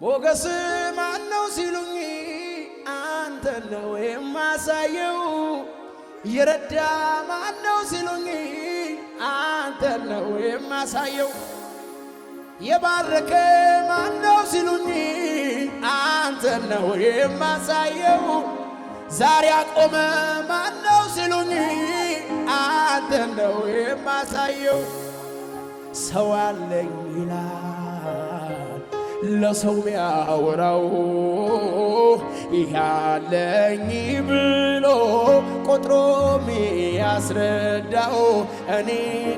ሞገስ ማነው ሲሉኝ አንተ ነው የማሳየው የረዳ ማነው ሲሉኝ አንተ ነው የማሳየው የባረከ ማነው ሲሉኝ አንተ ነው የማሳየው ዛሬ አቆመ ማነው ሲሉኝ አንተ ነው የማሳየው ሰው አለኝ ይላል ለሰው ሚያወራው ያለኝ ብሎ ቆጥሮ ሚያስረዳው እኔ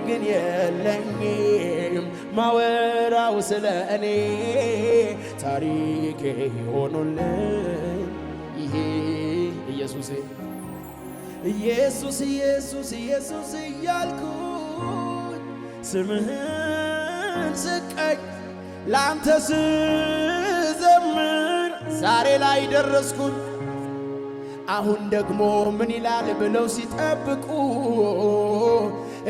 ግን የለኝም ማወራው ስለ እኔ ታሪኬ ሆኖልኝ ይሄ ኢየሱስ ኢየሱስ ኢየሱስ ኢየሱስ እያልኩኝ ስምህን ስቀኝ ላንተ ስዘምር ዛሬ ላይ ደረስኩኝ አሁን ደግሞ ምን ይላል ብለው ሲጠብቁ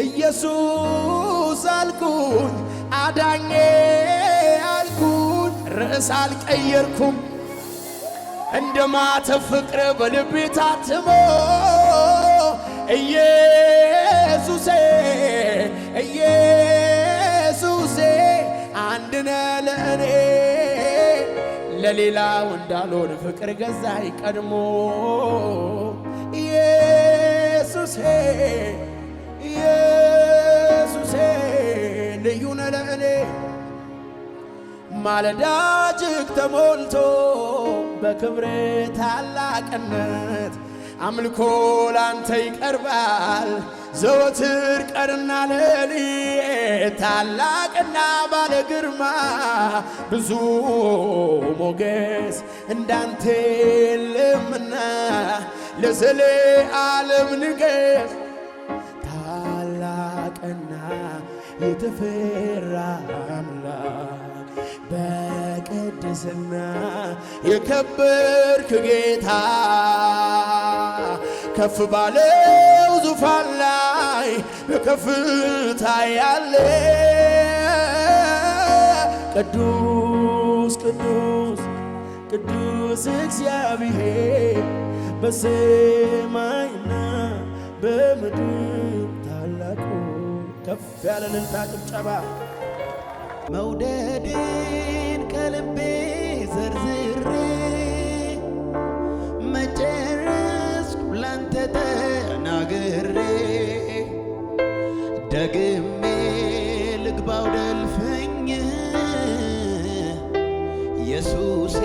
ኢየሱስ አልኩኝ አዳኜ አልኩኝ ርዕስ አልቀየርኩም እንደማተብ ፍቅር በልቤ ታትሞ ኢየሱሴ ኢየሱሴ አንድነ ለእኔ ለሌላው እንዳልሆን ፍቅር ገዛኝ ቀድሞ ኢየሱሴ ኢየሱሴ ልዩ ነህ ለእኔ ማለዳ እጅግ ተሞልቶ በክብር ታላቅነት አምልኮ ላንተ ይቀርባል ዘወትር ቀንና ሌሊት ታላቅና ባለ ግርማ ብዙ ሞገስ እንዳንተ የለምና ለዘለዓለም ንገስ ታላቅና የተፈራ አምላክ በቅድስና የከበርክ ጌታ ከፍ ባለው ዙፋን ላይ በከፍታ ያለ ቅዱስ ቅዱስ ቅዱስ እግዚአብሔር በሰማይና በምድር ታላቁ ከፍ ያለ እልልታ ጭብጨባ መውደድን ከልቤ ዘርዝሬ መጨረስኩ ላንተ ተናግሬ ደግሜ ልግባው ደልፍኝ ኢየሱሴ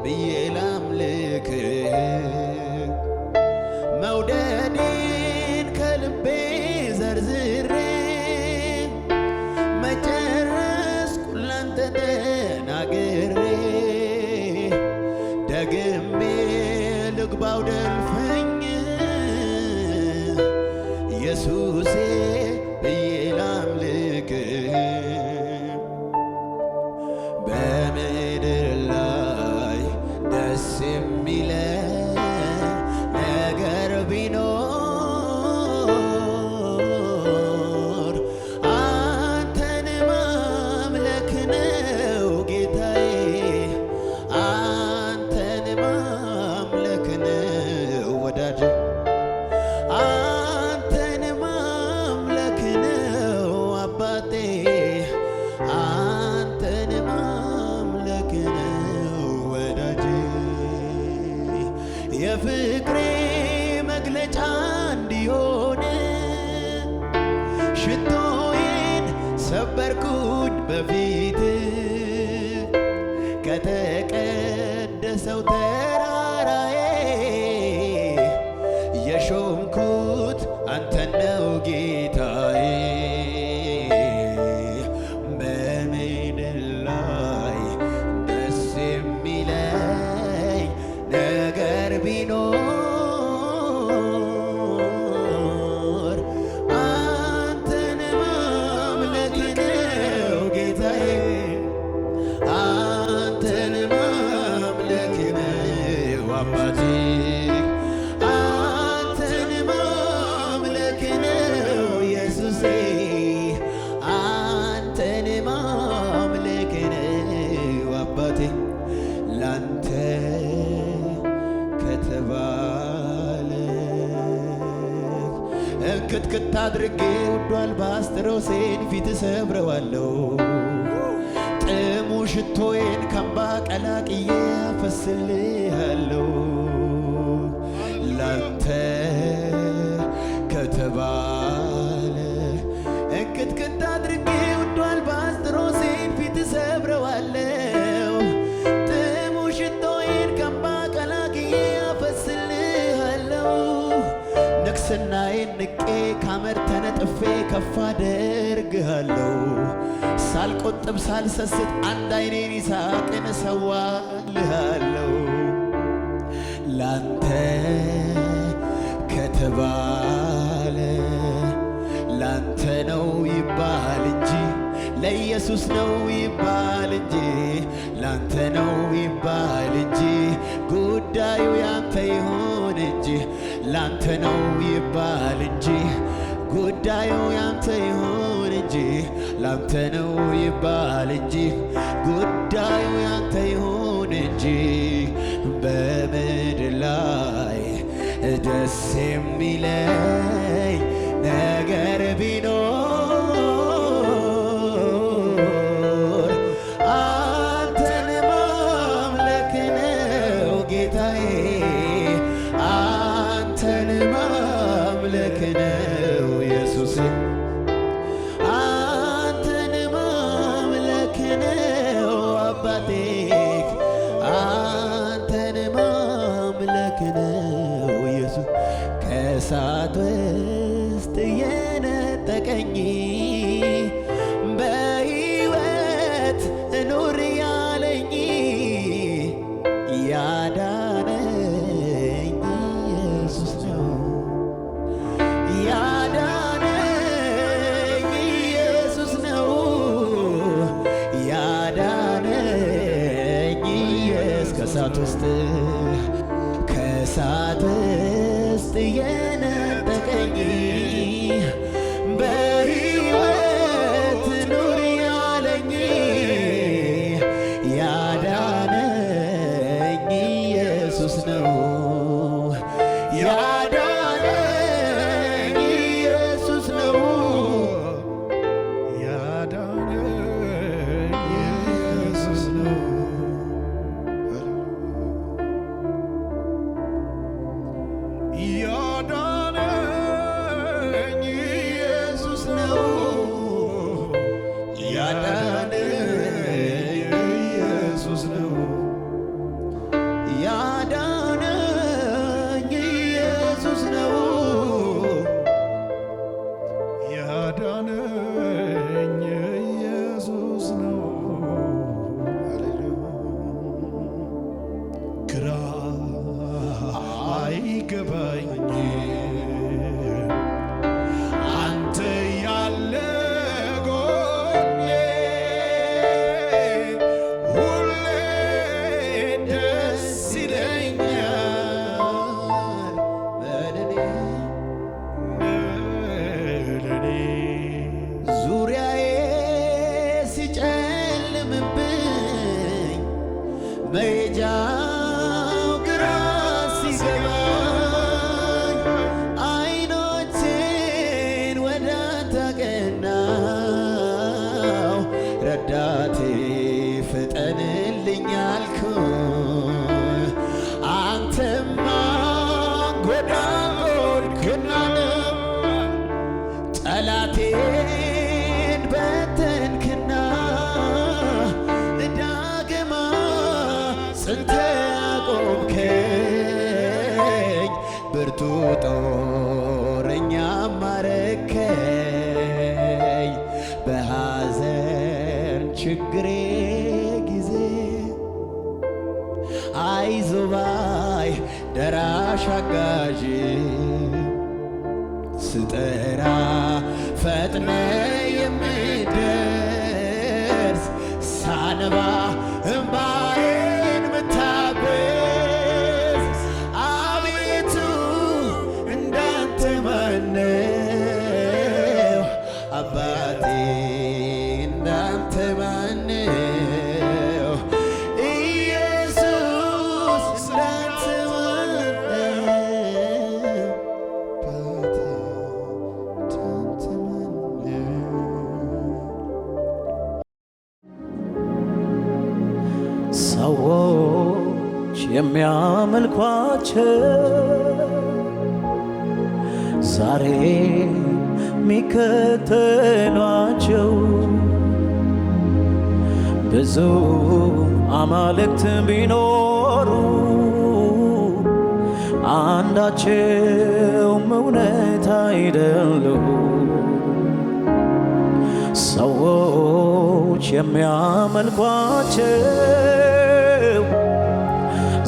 ብዬ ላምልክህ መውደድን ከልቤ ዘርዝሬ ተናግሬ ደግሜ ልግባው ደልፈኝ ኢየሱሴ ብዬ ላምልክህ በምድር ላይ ደስ የሚለኝ ነገር ቢኖር የፍቅሬ መግለጫ እንዲሆን ሽቶዬን ሰበርኩት በፊት ከተቀደሰው ተራራዬ የሾምኩት አንተን ነው ጌታዬ በምድር ላይ ደስ የሚለኝ ነገር ቢኖር አንተን ማምለክ ነው ጌታዬ አንተን ማምለክ ነው አባቴ ላንተ ከተባለ እንክትክት አድርጌ ውዷል ባስጥሮሴን ፊት ሰብረዋለሁ ጥሙ ሽቶዬን ካምባ ቀላቅዬ አፈስልሃለሁ ላንተ ከተባለ እንክትክት አድርጌ ውዷል ባስጥሮሴን ፊት ሰብረዋለሁ ጥሙ ሽቶዬን ካምባ ቀላቅዬ አፈስልሃለሁ ንግስናዬን ንቄ ካመድ ተነጥፌ ከፍ አደርግሃለሁ ሳልቆጥብ ሳልሰስት አንድ አይኔን ይስሐቅን እሰዋልሃለሁ ላንተ ከተባለ ላንተ ነው ይባል እንጂ ለኢየሱስ ነው ይባል እንጂ ላንተ ነው ይባል እንጂ ጉዳዩ ያንተ ይሁን እንጂ ላንተ ነው ይባል እንጂ ጉዳዩ ያንተ ይሁን እንጂ ላንተ ነው ይባል እንጂ ጉዳዩ ያንተ ይሁን እንጂ በምድር ላይ ደስ የሚለኝ ነገር ቢኖር አንተን ማምለክ ነው ጌታዬ አንተን ማምለክ ነው ኢየሱስ አንተን ማምለክ ነው አባቴ አንተን ማምለክ ነው ኢየሱስ ከእሳት ውስጥ የነጠቀኝ በሕይወት እኑር ያለኝ ያዳነኝ ኢየሱስ ነው ያዳነኝ ኢየሱስ ነው ያዳነኝ ኢየሱስ ከእሳት ውስጥ የነጠቀኝ በሕይወት ኑር ያለኝ ያዳነኝ ኢየሱስ ነው ያዳነኝ ኢየሱስ ነው ያዳነኝ ኢየሱስ ነው ያዳነኝ ኢየሱስ ነው ያዳነኝ ኢየሱስ ነው ያዳነኝ ኢየሱስ ነው ያዳነኝ ኢየሱስ ነው ግራ አይገባኝ አንተ ያለ ጎኔ ሁሌ ደስ ይለኛል በደኔ ዙሪያዬ ሲጨልምብኝ መሄጃው ግራ ሲገባኝ አይኖቼን ወደ አንተ አቀናሁ ረዳቴ ፍጠንልኝ አልኩኝ አንተማ ጎዳጎድክና ጠላቴን በተንክና ዳግማ ጽንተ አቆምከኝ ብርቱ ጦረኛ ማረከኝ በሐዘን ችግሬ ጊዜ አይዞባይ ደራሽ አጋዥ ስጠራ ፈጥነ የምደርስ ሳነባ እምባዬን ምታበስ አቤቱ እንዳንተ ማነው አባቴ እንዳንተ ማነው ሰዎች የሚያመልኳቸው ዛሬ ሚከተሏቸው ብዙ አማልክት ቢኖሩ አንዳቸውም እውነት አይደሉም። ሰዎች የሚያመልኳቸው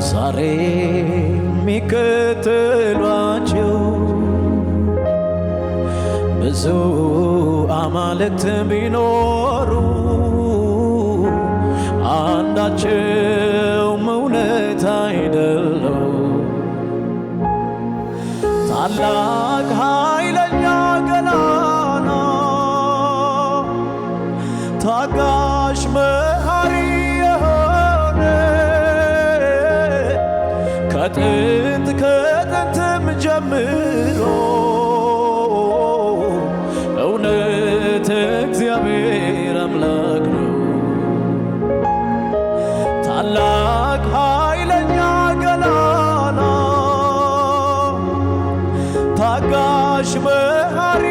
ዛሬ ሚከተሏቸው ብዙ አማልክት ቢኖሩ አንዳቸውም እውነት አይደሉም። ታላቅ ኃይለኛ ገናና ታጋሽ መሐሪ የሆነ ከጥንትም ጀምሮ እውነት እግዚአብሔር አምላክ ነው። ታላቅ ኃይለኛ ገናና ታጋሽ መሐሪ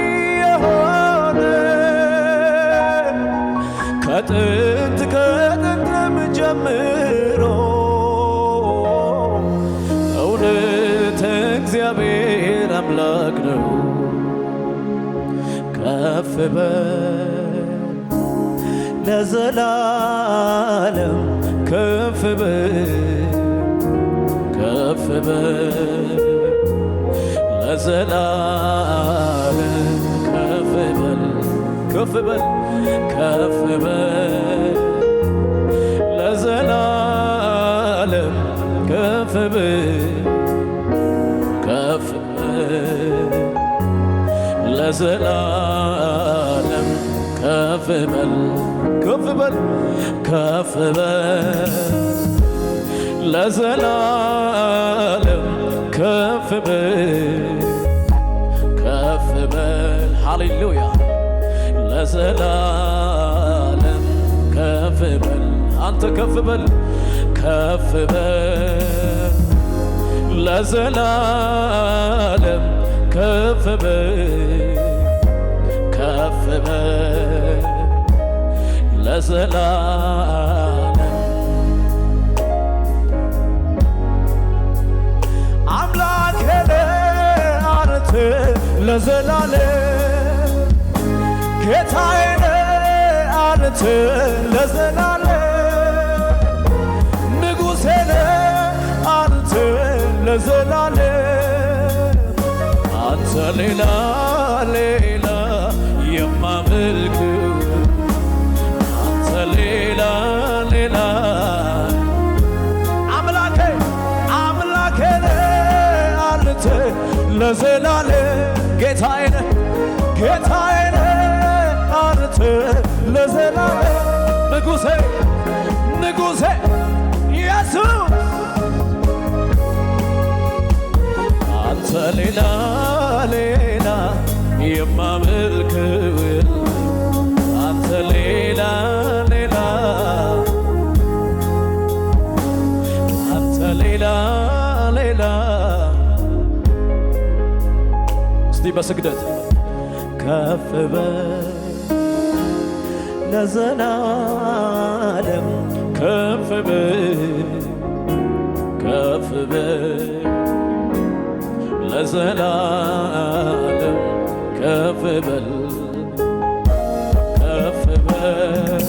የሆነ ከጥንትም ጀምሮ እውነት እግዚአብሔር አምላክ ነው። ከፍ በል ለዘላለም ከፍ በል ከፍ በል ለዘላለም ከፍ በል ከፍ በል ከፍ በል ለዘላለም ከፍ በል ከፍ በል ለዘላለም ከፍ በል ከፍ በል ከፍ በል ለዘላለም ከፍ በል ከፍ በል ሃሌሉያ ለዘላለም ከፍ በል አንተ ከፍ በል ከፍ በል ለዘላለም ከፍ በል ከፍ በል ለዘላለም አምላኬ ነህ አንተ ለዘላለም ጌታዬ ነህ አንተ ለዘላለም ንጉሴ ነህ አንተ ለዘላለም አንተ ሌላ ሌላ የማመልክ አንተ ሌላ ሌላ አምላኬ አምላኬ ነህ አንተ ለዘላለም ጌታዬ ነህ ጌታዬ ነህ አንተ ለዘላለም ንጉሴ ንጉሴ ኢየሱስ አንተ ሌላ ሌላ የማመልክው አንተ ሌላ ሌላ አንተ ሌላ ሌላ እስቲ በስግደት ከፍ በል ለዘላለም ከፍ በል ከፍ በል ለዘላለም ከፍ በል ከፍ በል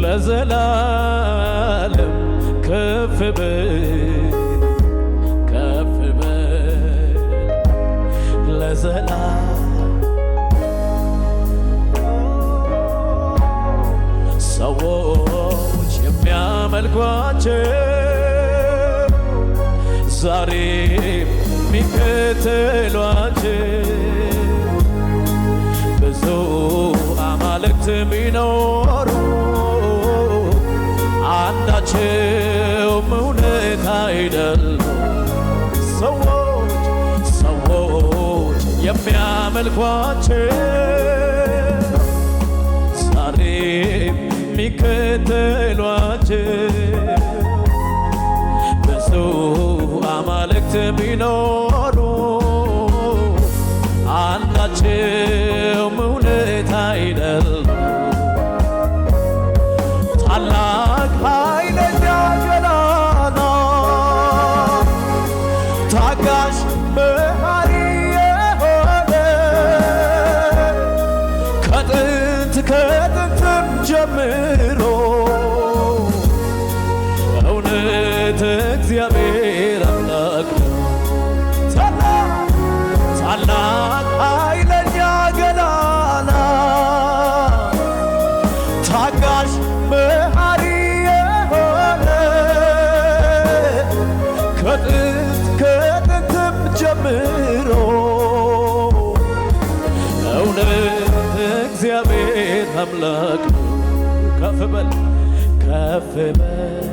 ለዘላለም ከፍ በል ከፍ በል ለዘላለም ሰዎች የሚያመልኳቸው ዛሬ ሚከተሏቸው ብዙ አማልክት ቢኖሩ አንዳቸውም እውነት አይደሉም። ሰዎች የሚያመልኳቸው ዛሬ የሚከተሏቸው ብዙ አማልክት ቢኖሩ አንዳቸውም እውነት አይደሉም። ታላቅ ኃይለኛ ገናና ታጋሽ መሐሪ የሆነ ከጥንትም ጀምሮ እውነት እግዚአብሔር አምላክ ነው። ታላቅ ኃይለኛ ገናና ታጋሽ መሐሪ የሆነ ከጥንትም ጀምሮ እውነት እግዚአብሔር አምላክ ነው። ከፍ በል ከፍ በል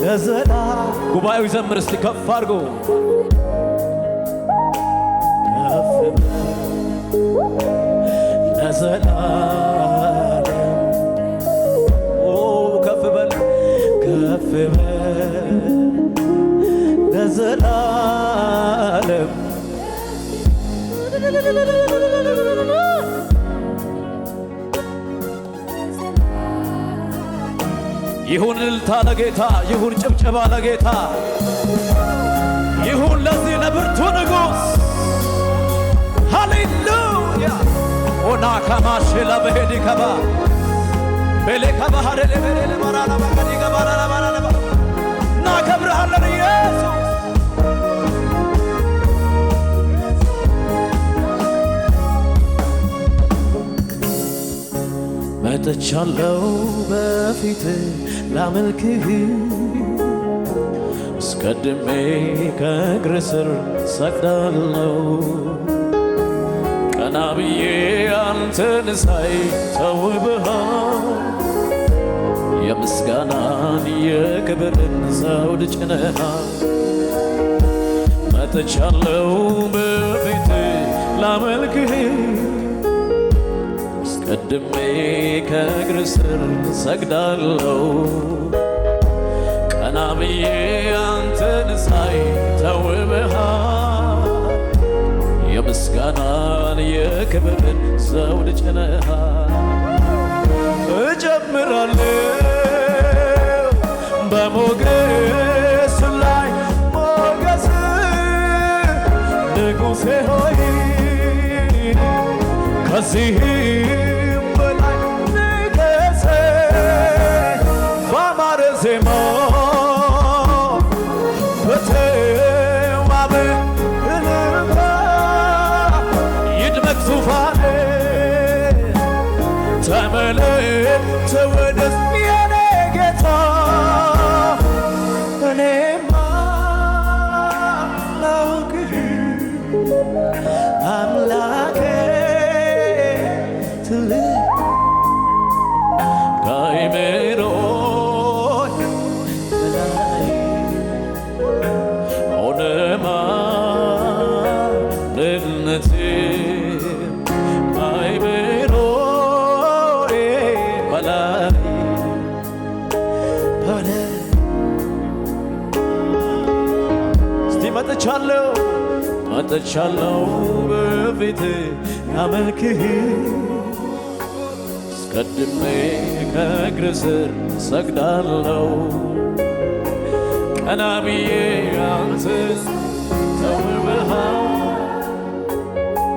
ለዘላ ጉባኤው ይዘምር እስቲ ከፍ አድርጎ ከፍ በል ለዘላለም ከፍ በል ከፍ በል ለዘላለም ይሁን እልልታ ለጌታ፣ ይሁን ጭብጨባ ለጌታ፣ ይሁን ለዚህ ለብርቱ ንጉሥ። ሃሌሉያ ኦና ካማሽ ለበሄድ ከባ ቤሌ ከባህር ለበሌ ማራና በቀዲ ገባራና ባራና እናከብርሃለን ኢየሱስ። መጥቻለሁ በፊት ላመልክህ አስቀድሜ ከእግር ስር ሰግዳለሁ። ቀና ብዬ አንተን ሳይ ተውብሃል የምስጋናን የክብርን ዘውድ ጭነሃል። መጥቻለሁ በፊት ላመልክህ አስቀድሜ ከእግር ስር ሰግዳለሁ። ቀና ብዬ አንተን ሳይ ተውበሃል የምስጋናን የክብርን ዘውድ ጭነሃል። እጨምራለሁ በሞገስ ላይ ሞገስ ንጉሴ ሆይ ከዚህም በላይ ንገሥ ባማረ ዜማ በተዋበ እልልታ ይድመቅ ዙፋኔ ተመለስ ተወደስ የኔ ጌታ እኔማ ላውቅህ አምላኬ ከአእምሮዬ በላይ ሆነ ማንነቴ ከአእምሮዬ በላይ ሆነ። እስቲ መጥቻለሁ በፊትህ ላመልክህ አስቀድሜ ከእግር ስር ሰግዳለሁ። ቀና ብዬ አንተን ተውበሃል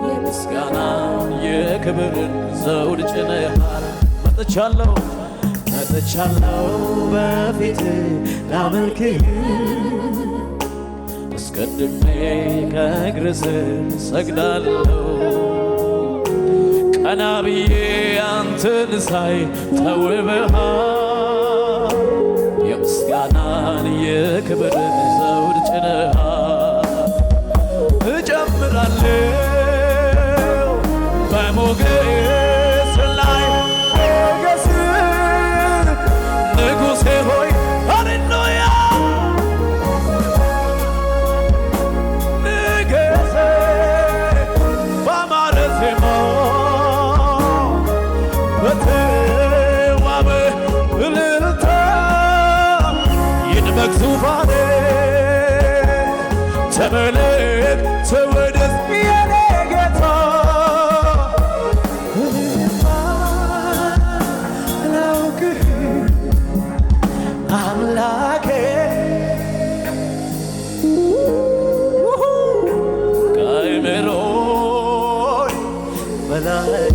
የምስጋናን የክብርን ዘውድ ጭነሃል። መጥቻለሁ በፊትህ ላመልክህ አስቀድሜ ከእግር ስር ሰግዳለሁ። ቀና ብዬ አንተን ሳይ ተውበሃል የምስጋናን የክብርን ዘውድ ጭነሃል። እጨምራለሁ በሞገስ ላይ ሞገስ ንጉሴ ሆይ ሃሌሉያ ንገሥ ባማረ ዜማ በተዋበ ተመለክ ተወደስ የኔ ጌታ አላውቅህ አምላኬ ከአእምሮዬ በላይ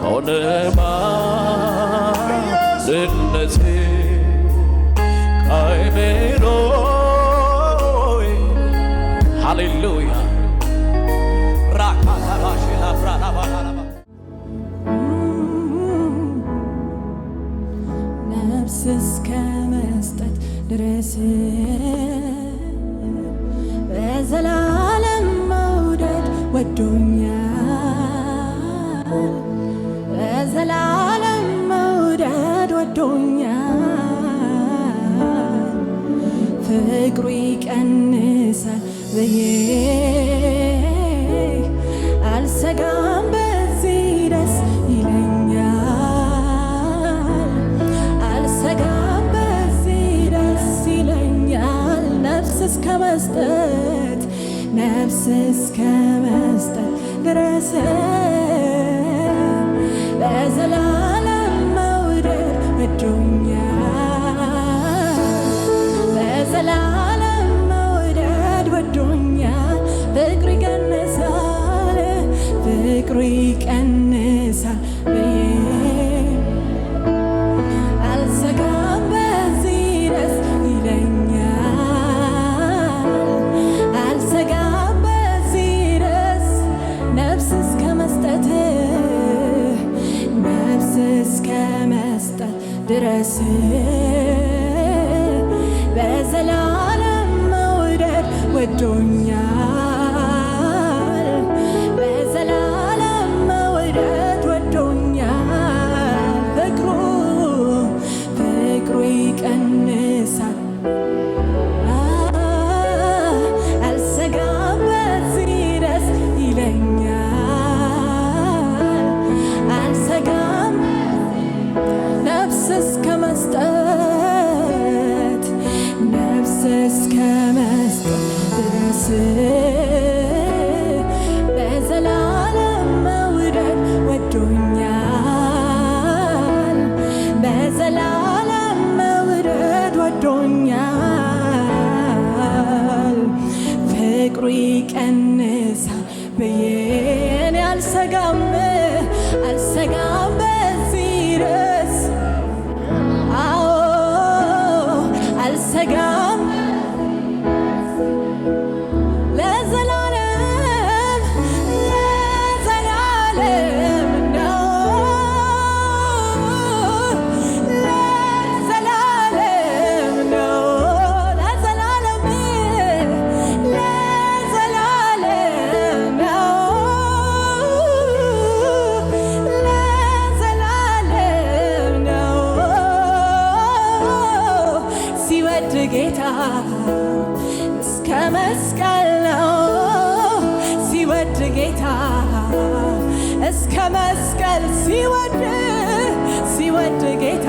ሆነ ማንነቴ ከአእምሮዬ ሃሌሉያ ራካታባሽላ ፍራናባናባ ነፍስ እስከ መስጠት ድረስ በዘላለም መውደድ ወዶኛል በዘላለም መውደድ ወዶኛል ፍቅሩ ይቀንሳል ብዬ አልሰጋም በዚህ ደስ ይለኛል አልሰጋም በዚህ ደስ ይለኛል ነፍስ እስከ መስጠት ድረስ በዘላለም መውደድ ወዶኛል በዘላለም መውደድ ወዶኛል ፍቅሩ ይቀንሳል ብዬ አልሰጋም በዚህ ደስ ይለኛል አልሰጋም በዚህ ደስ ነፍስ እስከ መስጠት ድረስ በዘላለም መውደድ ወዶኛል በዘላለም መውደድ ወዶኛል ፍቅሩ ይቀንሳል አልሰጋም በዚህ ደስ ይለኛል አልሰጋም ነፍስ እስከ መስጠት ድረስ በዘላለም መውደድ ወዶኛል በዘላለም መውደድ ወዶኛል ፍቅሩ ይቀንሳል ብዬ እኔ አልሰጋም በዚህ ድረስ አዎ አልሰጋም ለዘላለም ነው ለዘላለም ነው ለዘላለም ነው ለዘላለም ነው ሲወድ ጌታ እስከ መስቀል ነው ሲወድ ጌታ እስከ መስቀል ሲወድ ጌታ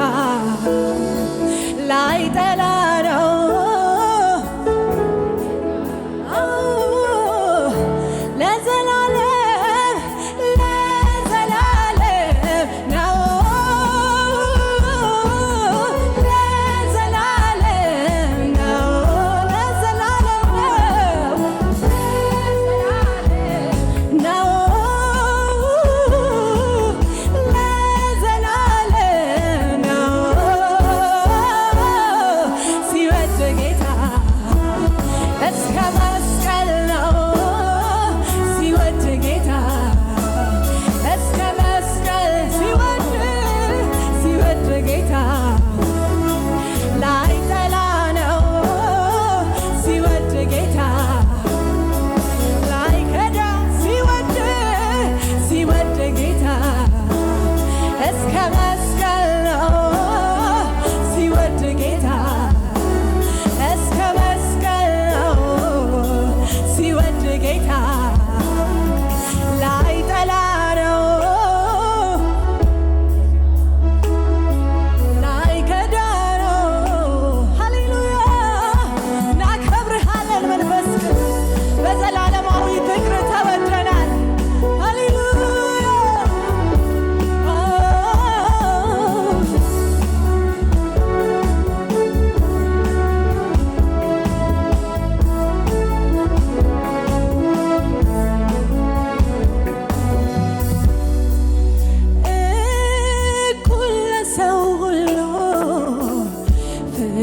ላይጠላ ነው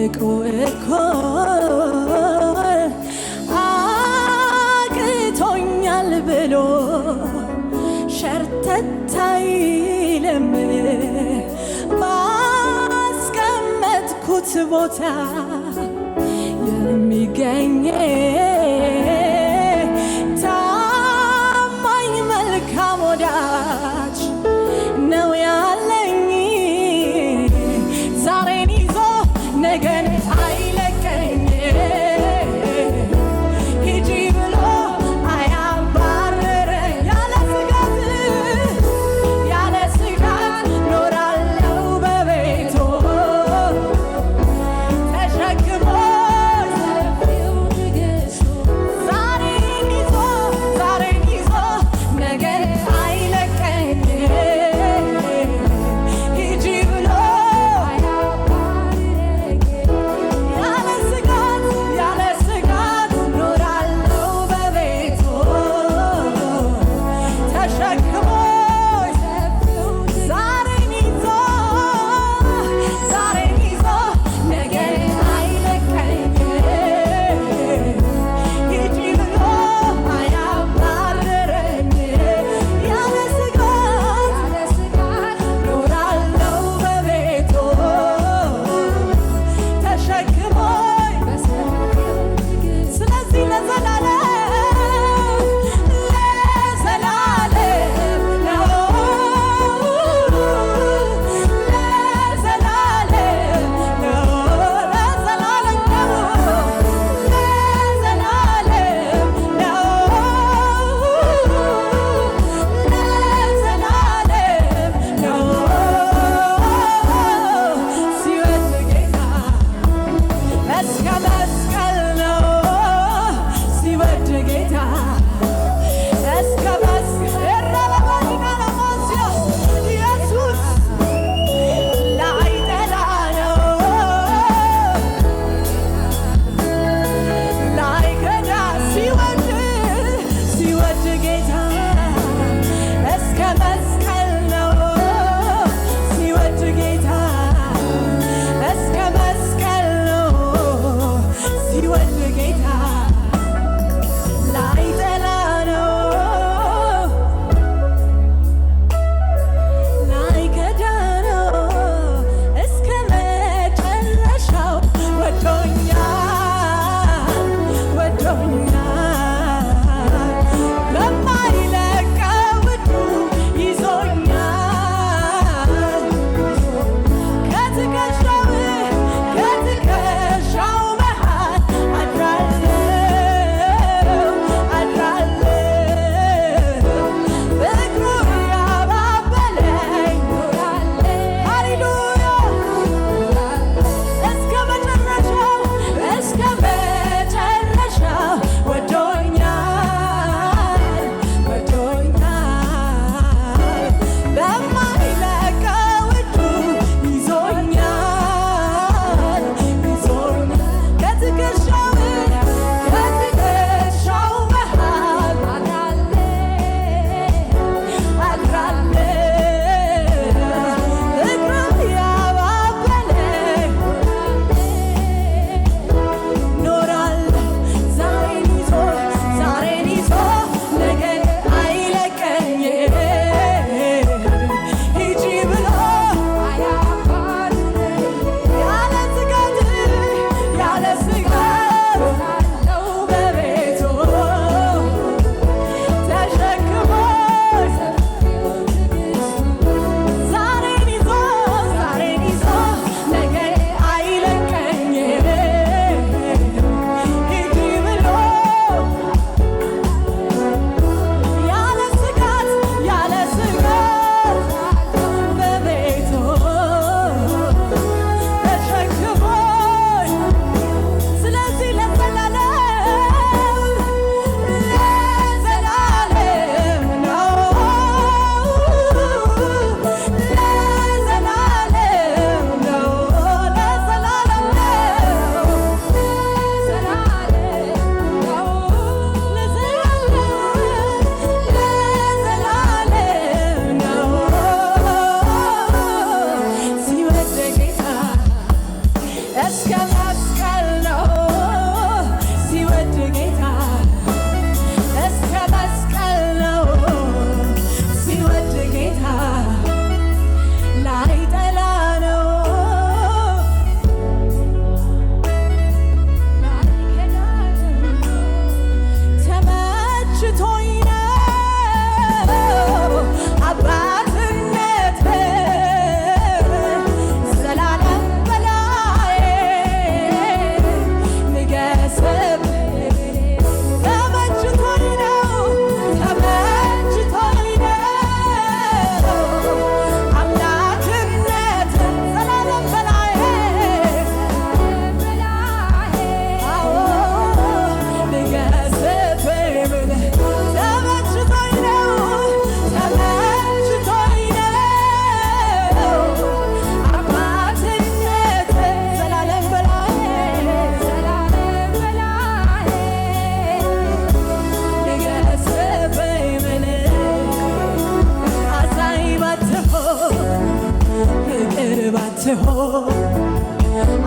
ትልቁ እኩል አቅቶኛል ብሎ ሸርተት አይልም። ባስቀመጥኩት ቦታ የሚገኝ ታማኝ መልካም ወዳጅ ነው ያለኝ። ዛሬን ይዞ ነገን አይለቀኝ። ሂጂ ብሎ አያባርረኝ። ያለ ስጋት ኖራለው በቤቱ ተሸክሞ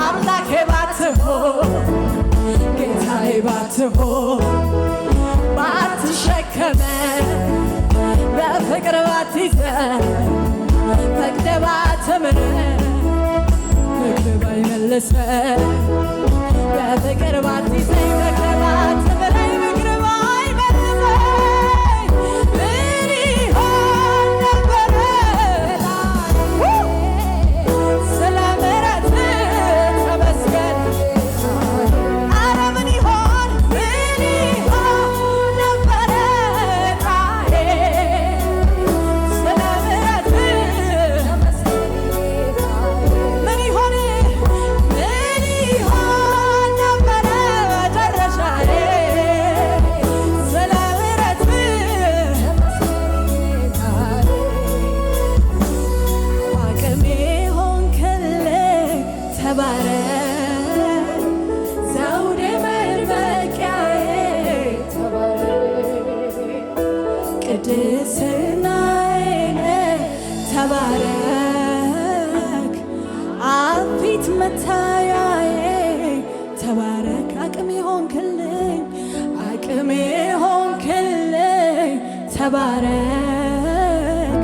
አምላኬ ባትሆን ጌታዬ ባትሆን ባትሸከመን በፍቅር ባትይዘን ፈቅደህ ባትምረን ፍቅር ባይመልሰን በፍቅር ባትይዘን ፈቅደህ ባትምረን ፍቅር ባይመልሰን ምን ይሆን ነበረ ስለ ምሕረትህ ተመስገን። ኧረ ምን ይሆን ነበረ ስለ ምሕረትህ ምን ይሆን ነበረ መጨረሻዬ ስለ ምሕረትህ አቅሜ ሆንክልኝ ተባረክ ዘውዴ መድመቂያዬ ተባረክ ቅድስናዬ ተባረክ አብ ፊት መታያዬ ተባረክ አቅሜ ሆንክልኝ ተባረክ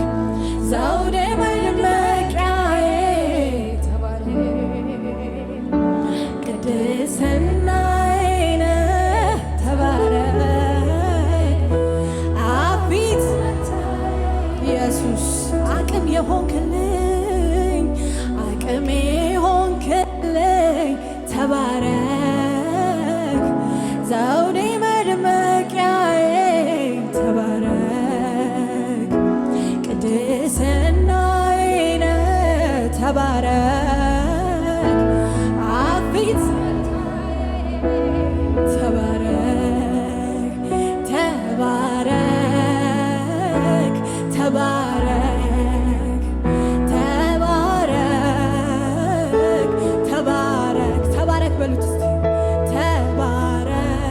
ዘውዴ መድመቂያዬ ተባረክ ቅድስናዬ ተባረክ አብ ፊት ኢየሱስ አቅም የሆንክልኝ ተባረክ ዘውዴ መድመቂያዬ ተባረክ ቅድስናዬ ተባረክ አብ ፊት ተባረክ ተባረክ ተባረክ ተባረክ ተባረክ ተባረክ በሉት እስቲ ተባረክ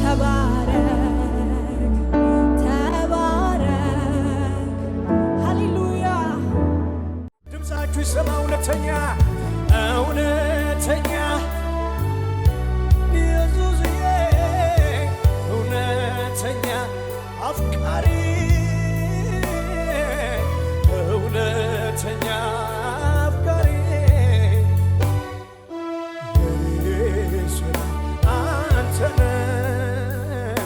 ተባረክ ተባረክ ሃሌሉያ ድምፃችሁ ይሰማ እውነተኛ እውነተኛ ኢየሱስዬ እውነተኛ አፍቃሪ እውነተኛ አፍቃሪ የኢየሱስ አንተ ነህ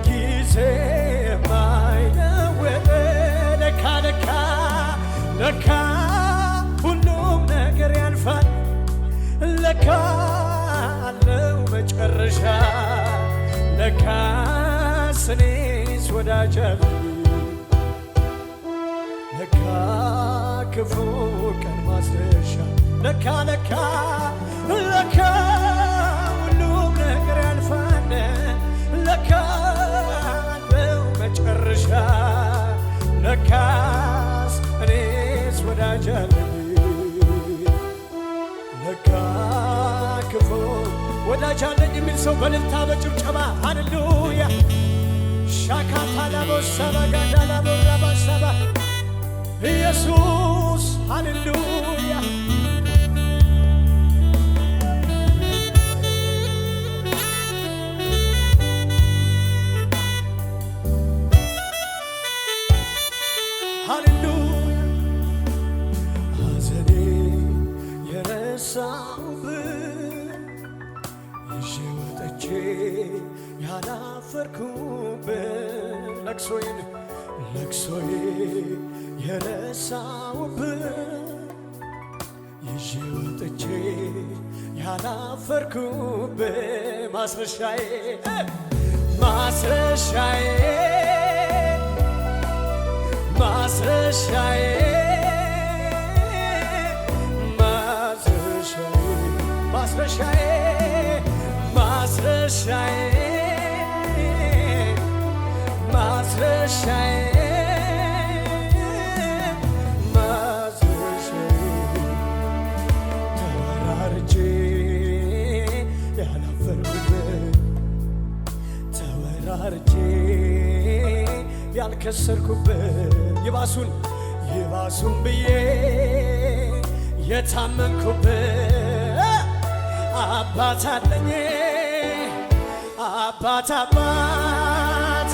ጊዜ የማይለወጥ ለካ ለካ ለካ ሁሉም ነገር ያልፋል ለካ አለው መጨረሻ ለካስ እኔስ ወዳጅ አለኝ ለካ ክፉ ቀን ማስረሻ ለካ ለካ ለካ ሁሉም ነገር ያልፋል ለካ አለው መጨረሻ ለካስ እኔስ ወዳጅ አለኝ ለካ ክፉ ወዳጅ አለኝ የሚል ሰው በእልልታ በጭብጨባ ሃሌሉያ ሻካታ ላቦሰባ ጋዳ ላቦራባሰባ ኢየሱስ ሃሌሉያ ሃሌሉያ ሐዘኔ የረሳሁብህ ይዤ ወጥቼ ያላፈርኩብህ ለቅሶዬ የረሳሁብህ ይዤ ወጥቼ ያላፈርኩብህ ማስረሻዬ ማስረሻዬ ማስረሻዬ ማስረሻዬ ማስረሻዬ ማስረሻዬ ማስረሻዬ ተወራርጄ ያላፈርኩበት ተወራርጄ ያልከሰርኩበት ይባሱን ብዬ የታመንኩብህ አባት አለኝ አባት አባት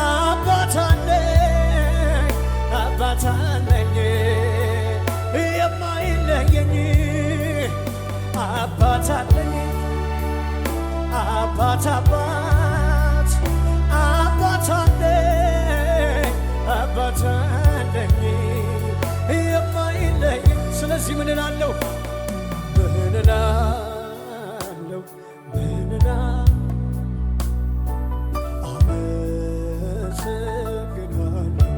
አባት አለኝ አባት አለኝ የማይለየኝ አባት አለኝ አባት አባት አባት አለኝ አባት አለኝ የማይለየኝ። ስለዚህ ምን እላለሁ ምን እላለሁ ምን እላለሁ አመሰግናለሁ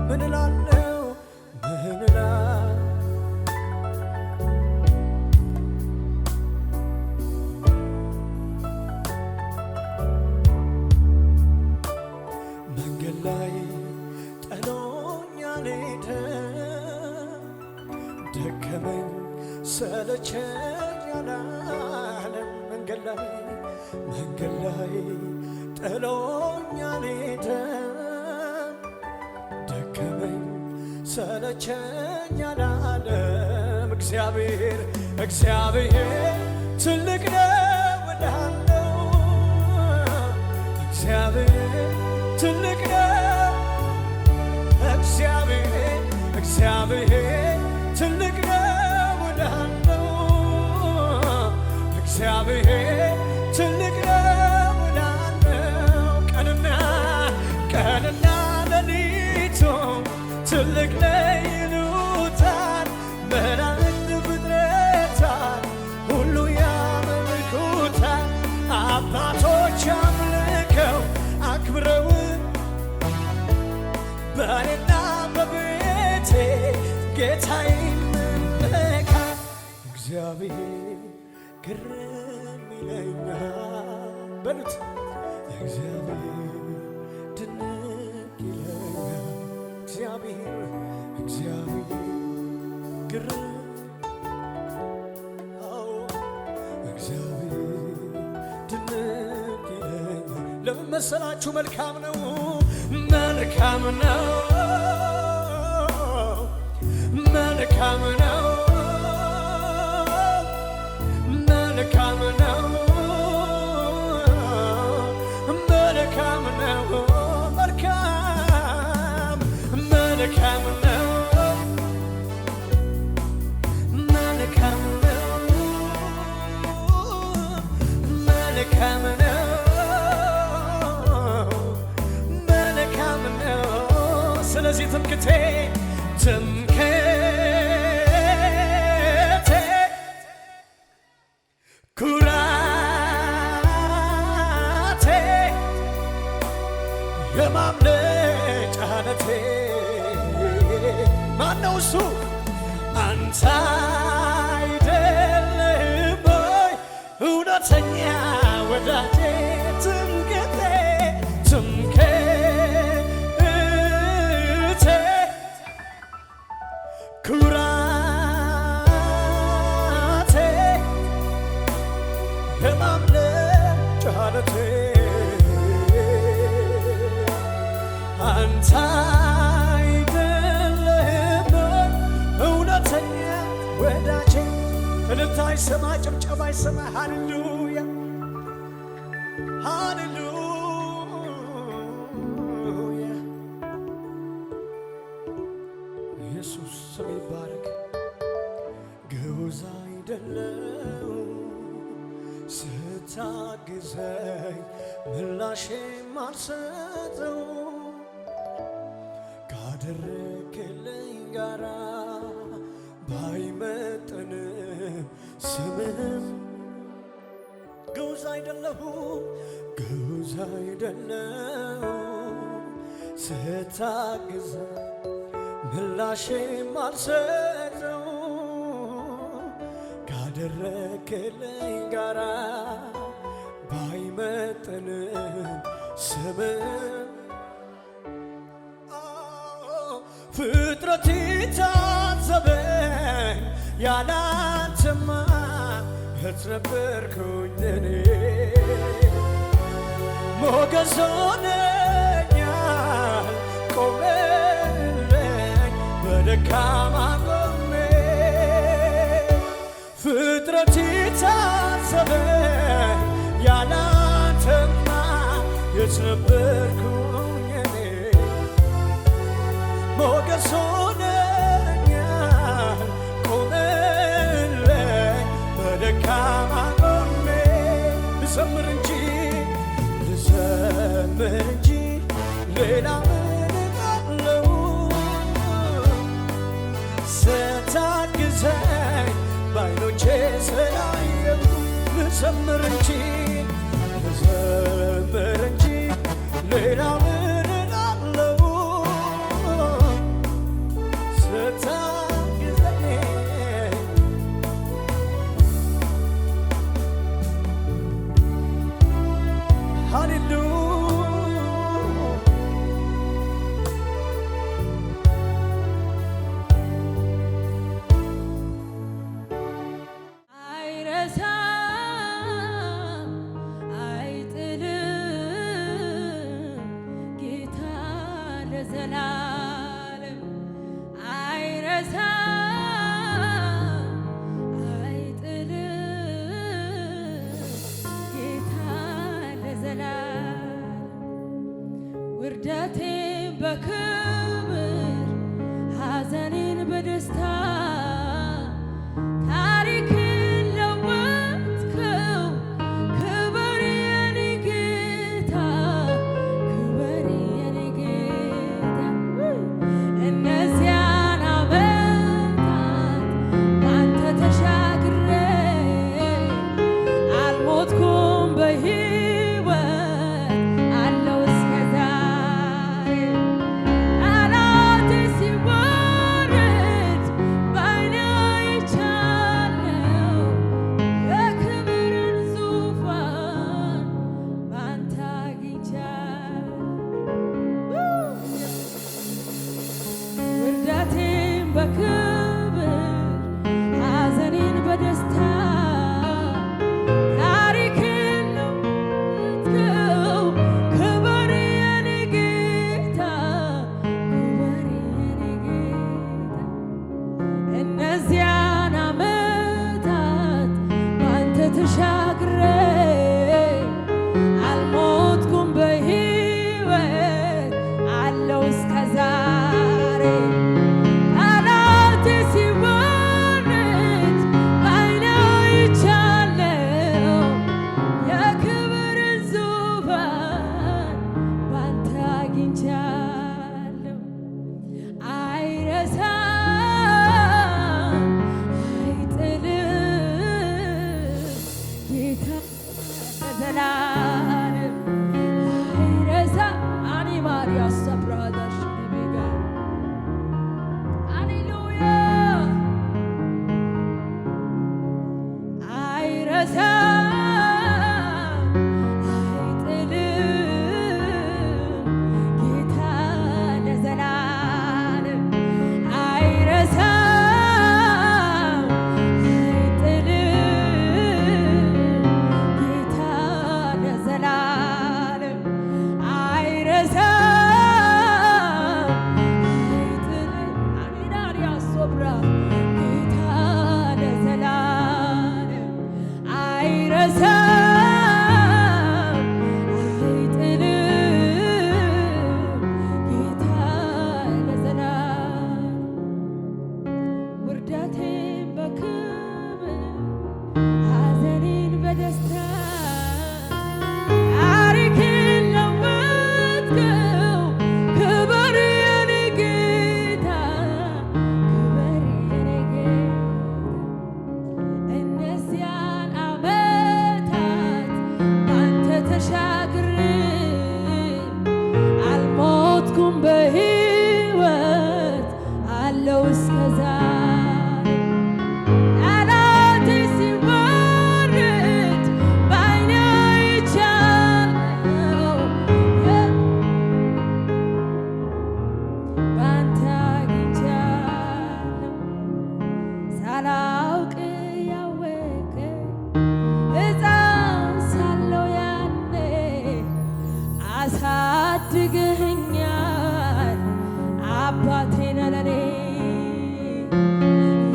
ምን እላለሁ ምን እላለሁ መንገድ ላይ ጥሎኛል ሄደ ደከመኝ ሰለቸኝ አላለም መንገድ ላይ ጥሎኛል ሄደ ደከመኝ ሰለቸኝ አላለም እግዚአብሔር ትልቅ ነው እላለሁ እግዚአብሔር ትልቅ ነው እግዚአብሔር ትልቅ ነው እላለሁ እግዚአብሔር ትልቅ ነው እላለሁ ቀንና ሌሊቱ ትልቅ ነው ይሉታል መላእክት ፍጥረታት ሁሉ ያመልኩታል አባቶች አምልከው አክብረው በእኔና በቤቴ ጌታዬ ይመካ እግዚአብሔር ግርም ይለኛል በሉት እግዚአብሔር ድንቅ ይለኛል እግዚአብሔር ግርም እግዚአብሔር ድንቅ ይለኛል። ለምን መሰላችሁ? መልካም ነው መልካም ነው መልካም ነው መልካም ነው መልካም ነው መልካም መልካም ነው መልካም ነው መልካም ነው መልካም ነው። ስለዚህ ትምክቴ ኩራቴ የማምለጫ ዓለቴ ማነው እሱ? አንተ አይደለህም ወይ እውነተኛ ወዳጄ ትምክቴ ኩራቴ የማምለጫ ዓለቴ አንተ አይደለህም እውነተኛ ወዳጄ። እልልታ አይሰማ ጭብጨባ አይሰማ። ሃሌሉያ ሃሌሉያ ኢየሱስ ስም ይባረክ። ግዑዝ አይደለው ስታግዘኝ ምላሼ ማልሰጠው ካደረክልኝ ጋራ ባይመጥንም ስምህም ግዑዝ አይደለው ስታግዘኝ ምላሼ ማልሰጠው ካደረክልኝ ጋራ ባይመጥንም ስምህም ፍጥረት ታዘበኝ ያላንተማ የት ነበርኩኝ እኔ ሞገስ ሆነኛል ቆመልኝ በደካማ ጎኔ ሆነ ያላንተማ የት ነበርኩኝ እኔ ሞገስ ሆነኛል ቆመለኝ በደካማ ጎኔ ልዘምር እንጂ ሌላ ምን አለው ስታግዘኝ በዓይኖቼ ስላየሁ ልዘምር እንጂ ሌላ ምን አለው ስታግዘኝ ሃሌሉያ ውርደቴን በክብር ሐዘኔን በደስታ ታሪክን ለወጥከው ክብር የኔ ጌታ ክብር የኔ ጌታ እነዚያን ዓመታት ባንተ ተሻግሬ አልሞትኩም በሕይወት አለው እስከ ዛሬ ጠላቴ ሲዋረድ በዓይኔ አይቻለሁ የክብርን ዙፋን ባንተ አግኝቻለሁ ውርደቴን በክብር ሐዘኔን በደስታ ታሪክን ለወጥከው ክብር የኔ ጌታ ክብር የኔ ጌታ እነዚያን ዓመታት ባንተ ተሻግሬ አልሞትኩም በሕይወት አለው እስከ ዛሬ ጠላቴ ሲዋረድ በዓይኔ አይቻለሁ የክብርን ዙፋን ባንተ አግኝቻለሁ አይረሳም አይጥልም ጌታ ለዘላለም አይረሳም አኔ ማርያስ ሰብራዳሽ ቢጋ ሃሌሉያ አይረሳም አይጥልም ጌታ ለዘላለም አይረሳም አይጥልም ጌታ ለዘላለም አይረሳም አይጥልም አሚናር ያሶብራ ጌታ ለዘላለም አይረሳም አይጥልም ጌታ ለዘላለም ውርደቴን በክብር ሐዘኔን በደስታ ታሪክን ለወጥከው ክብር የኔ ጌታ ክብር የኔ ጌታ እነዚያን ዓመታት ባንተ ተሻግሬ አልሞትኩም በሕይወት አለው እስከ ዛሬ ጠላቴ ሲዋረድ በዓይኔ አይቻለሁ ባንተ አግኝቻለሁ ሳላውቅ ያወቅኸኝ ሕፃን ሳለሁ ያኔ አሳድገኸኛል አባቴ ነህ ለኔ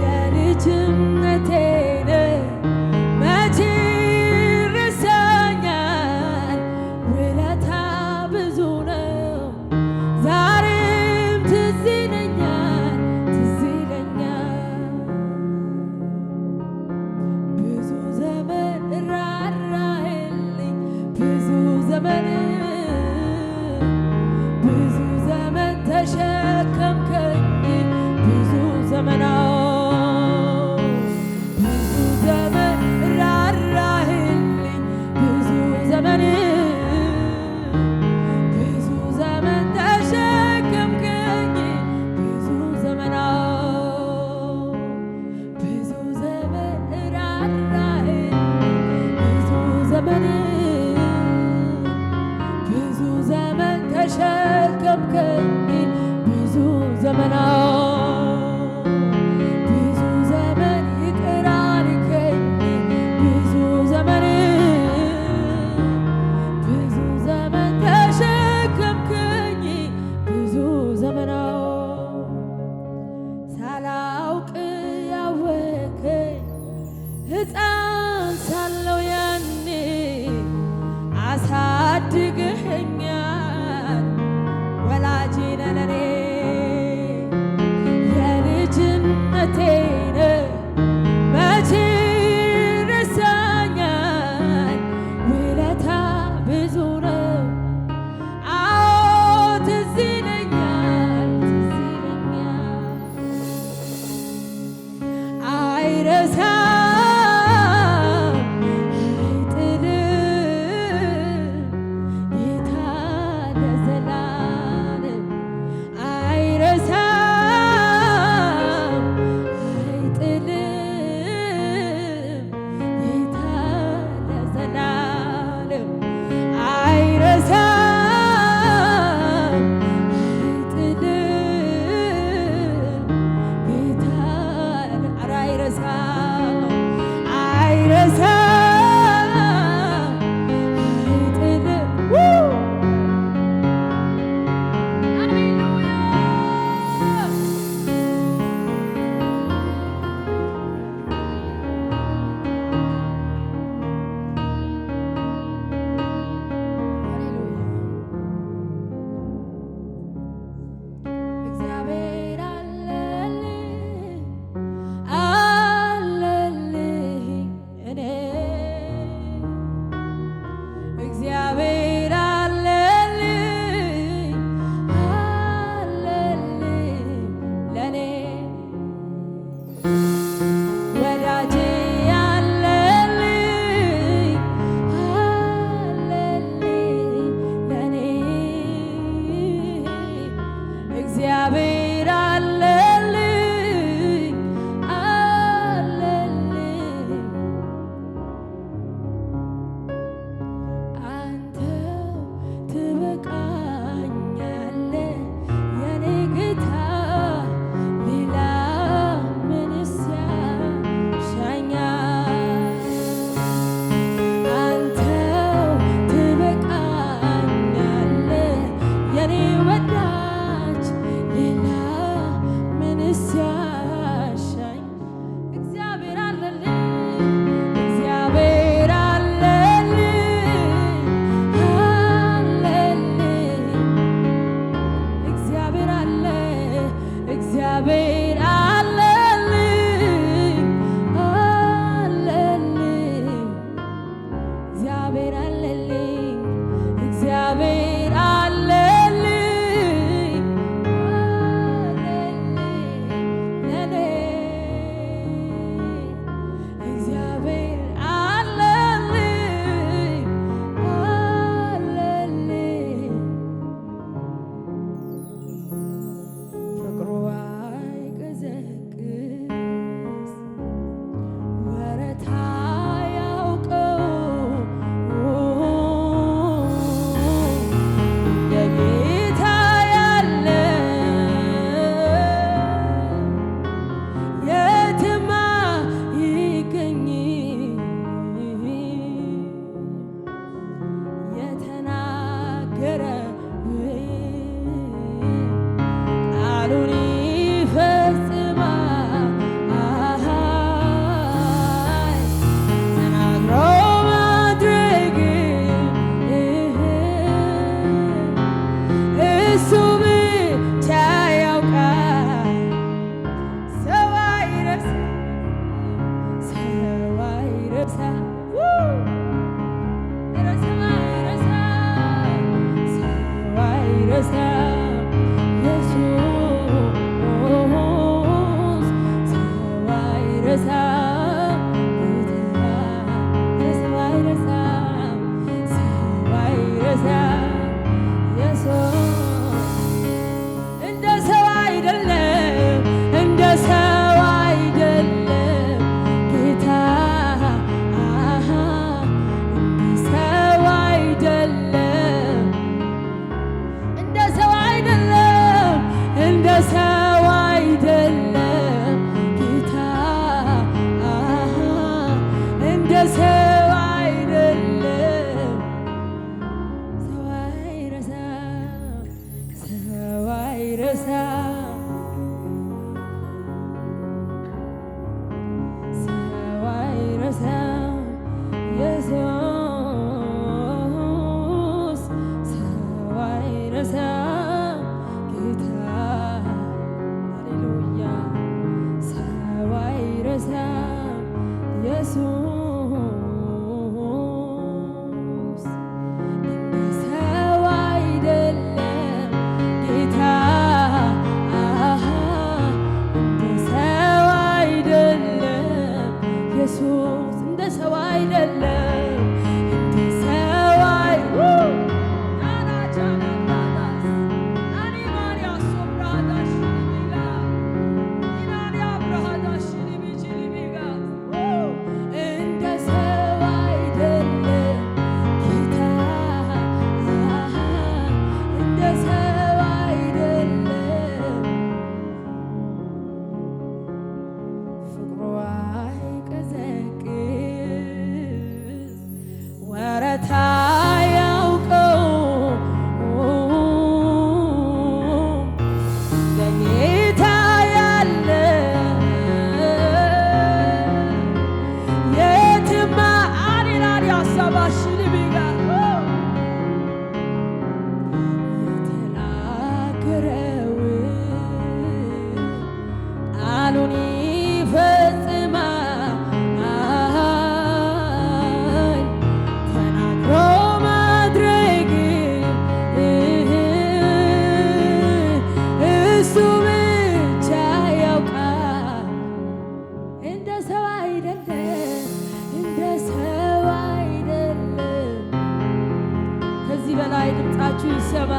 የልጅነቴን መቼ አይደለም እንደ ሰው አይደለም። ከዚህ በላይ ድምፃችሁ ይሰማ።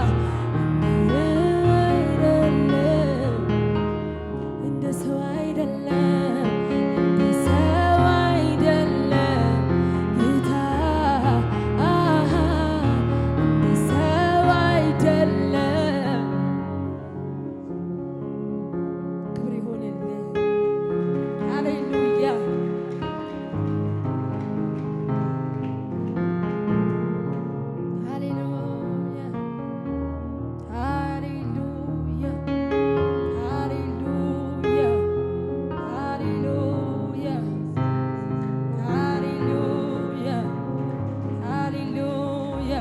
እንደ ሰው አይደለም እንደ ሰው አይደለም ጌታ እንደ ሰው አይደለም። ክብር ይሁንልህ። ሃሌሉያ ሃሌሉያ ሃሌሉያ ሃሌሉያ ሃሌሉያ ሃሌሉያ ሃሌሉያ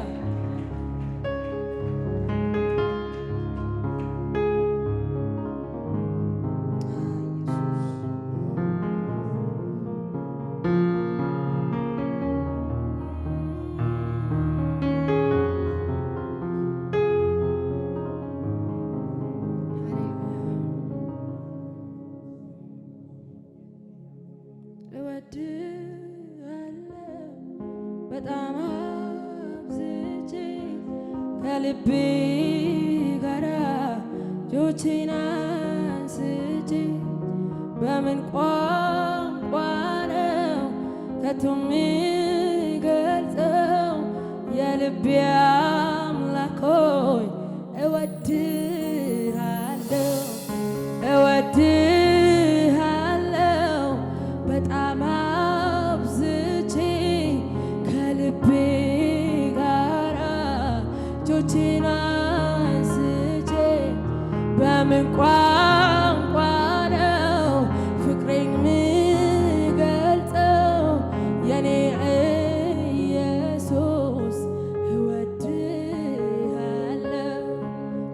እወድሃለሁ በጣም አብዝቼ ከልቤ ጋራ እጆቼን አንስቼ በምን ቋንቋ ነው ከቶ የምገልጸው የልቤ አምላክ ሆይ እወድሃለሁ እወድሃለሁ በጣም አብዝቼ ከልቤ ጋራ እጆቼን አንስቼ በምን ቋንቋ ነው ፍቅሬን ምገልጸው የኔ ኢየሱስ እወድሃለሁ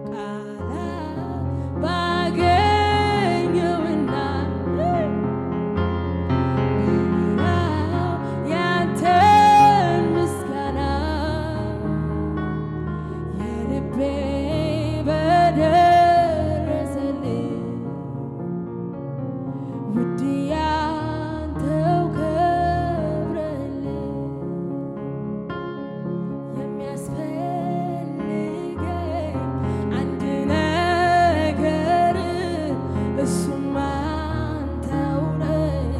ቃላት ባገኘውና ያንተን ምስጋና የልቤ በደረሰልኝ ውድ ያንተው ከብረልኝ የሚያስፈልገኝ አንድ ነገር እሱም አንተው ነህ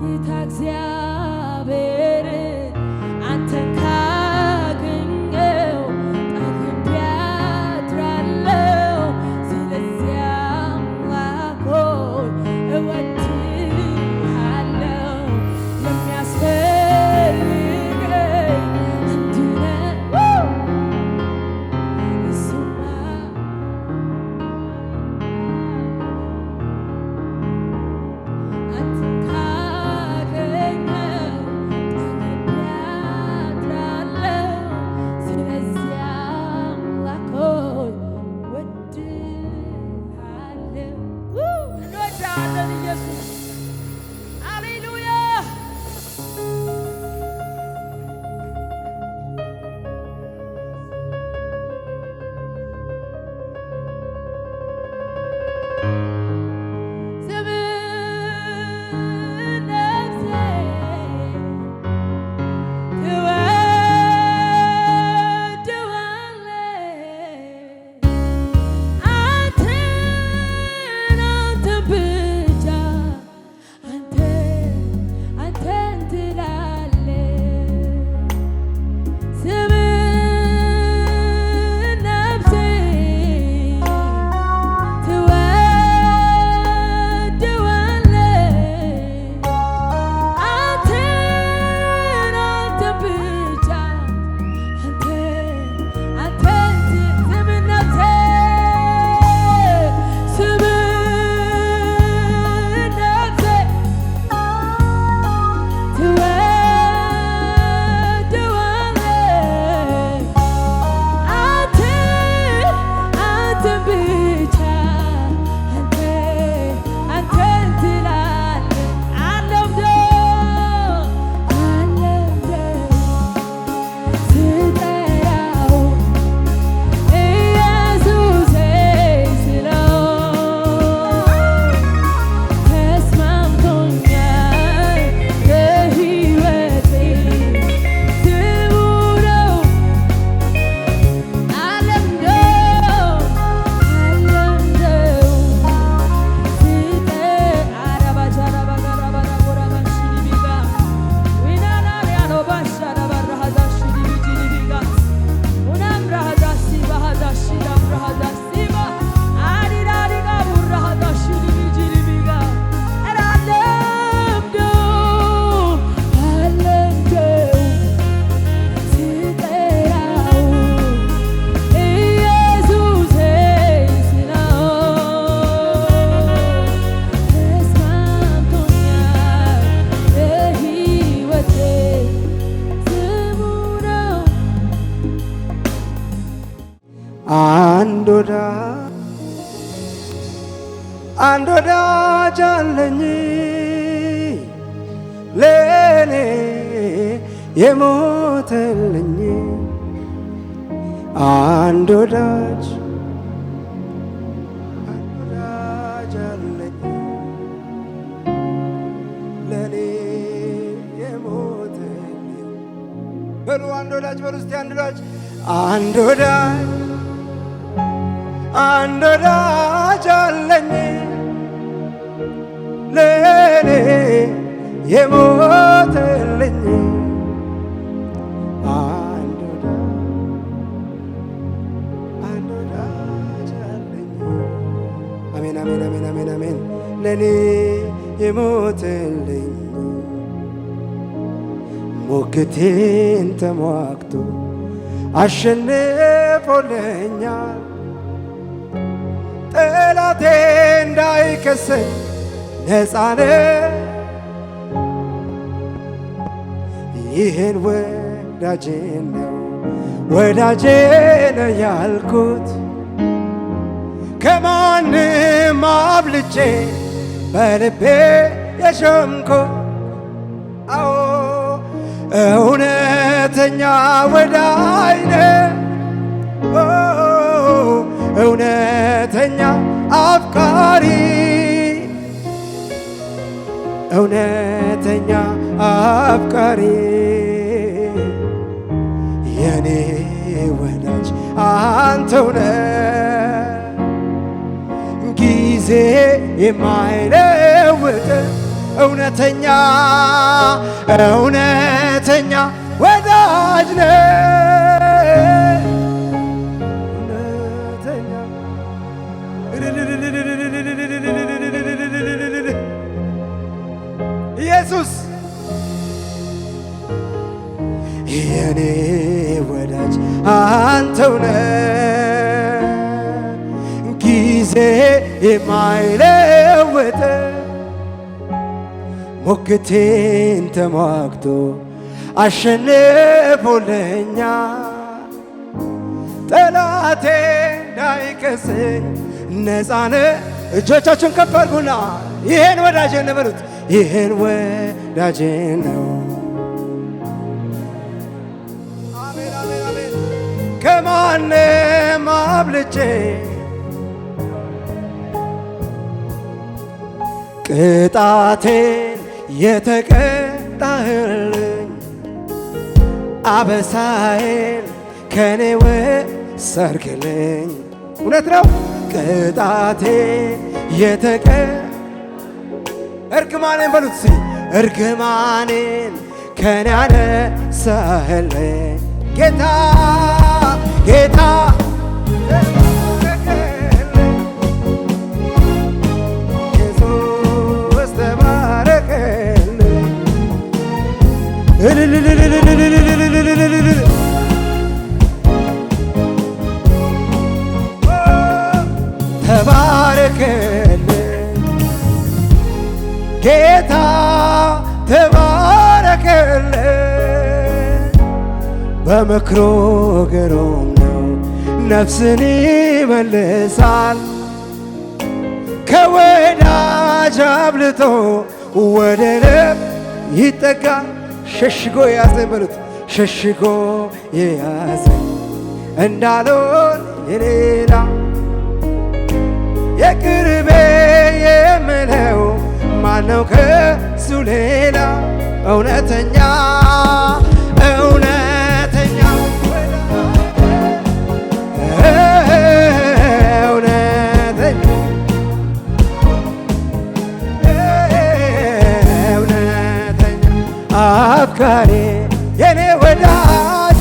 ጌታ እግዚአብሔር አንተን ካገኘው ጠግቤ አድራለሁ። ስለዚህ አምላክ ሆይ እወድሃለሁ። የሚያስፈልገኝ አንድ ነገር እሱም አንተን ካገኘው አንድ ወዳጅ አለኝ ለኔ የሞተልኝ አንድ ወዳጅ አለኝ ለኔ የሞተልኝ። በሉ አንድ ወዳጅ በሉ እስቲ አንድ ወዳጅ አለኝ ለኔ የሞተልኝ አንድ ወዳጅ አለኝ። አሜን አሜን አሜን አሜን አሜን። ለኔ የሞተልኝ ሞገቴን ተሟግቶ አሸንፎልኛል። ጠላቴ እንዳይከሰኝ ነፃነ ይህን ወዳጄ ነው ያልኩት ከማንም አብልጬ በልቤ የሾምኩት አዎ እውነተኛ ወዳጅ ነው እውነተኛ አፍቃሪ እውነተኛ አፍቃሪ የኔ ወዳጅ አንተው ነህ ጊዜ የማይለውጥ እውነተኛ ወዳጅ ነህ እውነተኛ ኢየሱስ የኔ ወዳጅ አንተው ነህ ጊዜ የማይለውጥ ሞገቴን ተሟግቶ አሸንፎልኛል። ጠላቴ እንዳይከሰኝ ነፃነ እጆቻችሁን ከፍ አድርጉና ይሄን ወዳጄ ነው በሉት። ይሄን ወዳጄ ነው አሜን አሜን አሜን ከማንም አብልጬ ቅጣቴን የተቀጣህልኝ አበሳዬን ከኔ ወሰድክልኝ። እውነት ነው ቅጣቴ እርግማኔን በሉት ሲ እርግማኔን ከኔ አነሳህልኝ ጌታ ኢየሱስ ተባረክልኝ ተባረክልኝ ጌታ ተባረክልኝ በምክሩ ግሩም ነው ነፍስን ይመልሳል ከወዳጅ አብልጦ ወደ ልብ ይጠጋል ሸሽጎ የያዘኝ በሉት ሸሽጎ የያዘኝ እንዳልሆን የሌላ የቅርቤ የምለው ማነው ከሱ ሌላ እውነተኛ አፍቃሪ የኔ ወዳጅ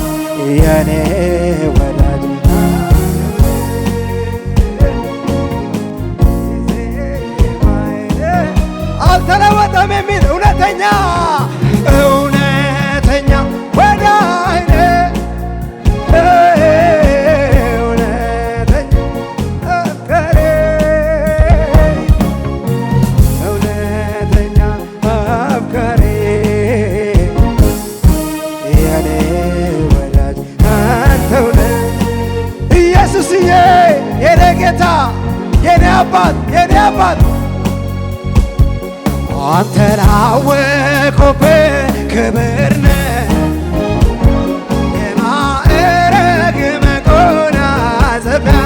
አልተለወጠም የሚል እውነተኛ ወዳጅ እውነተኛ አፍቃሪ እውነተኛ አፍቃሪ የኔ ወዳጅ አንተው ነህ ኢየሱስዬ የኔ ጌታ የኔ አባት አንተን አወቅሁብህ ክብር ነህ የማዕረግ መጎናጸፊያ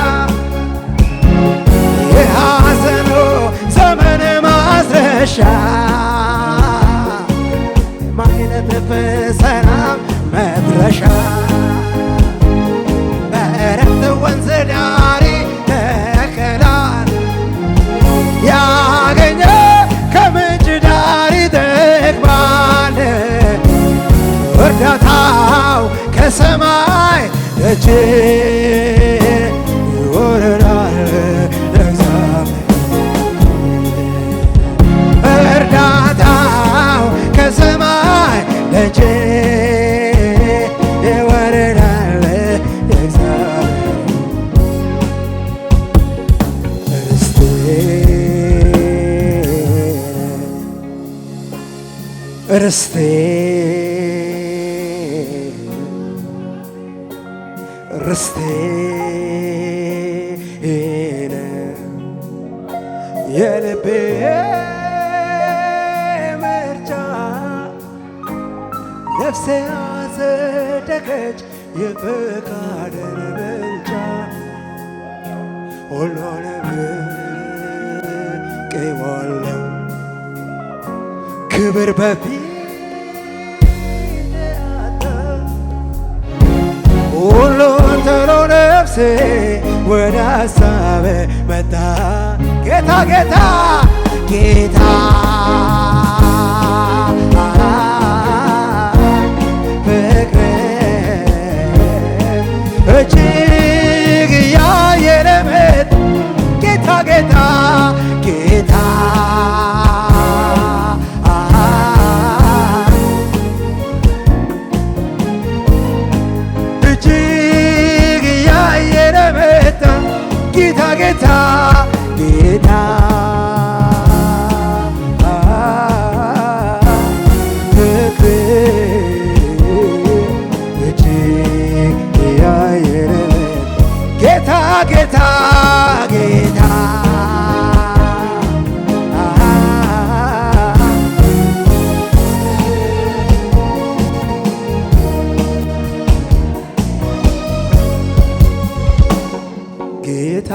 የሐዘኑ ዘመን ማስረሻ ማይነጥፍ ሰላም መድረሻ በዕረፍት ወንዝ ዳር ተክላል ያገኘ ከምንጭ ዳር ይጠግባል እርዳታው ከሰማይ ደጅ ይወርዳል እርዳታው ከሰማይ ደጅ ይወርዳል ርስቴ ርስቴ የልቤ ምርጫ ነፍሴ አጸደቀች የፈቃድን ምልጃ ሁሉንም ንቄዋለሁ ክብር በፊት ሁሉን ጥሎ ነፍሴ ወደ ሀሳብ መጣ ጌታ ጌታ ጌታ ፍቅር እጅግ እያየለ መጣ ጌታ ጌታ ጌታ እጅግ እያየለ መጣ ጌታ ጌታ ጌታ ጌታ ጌታ ጌታ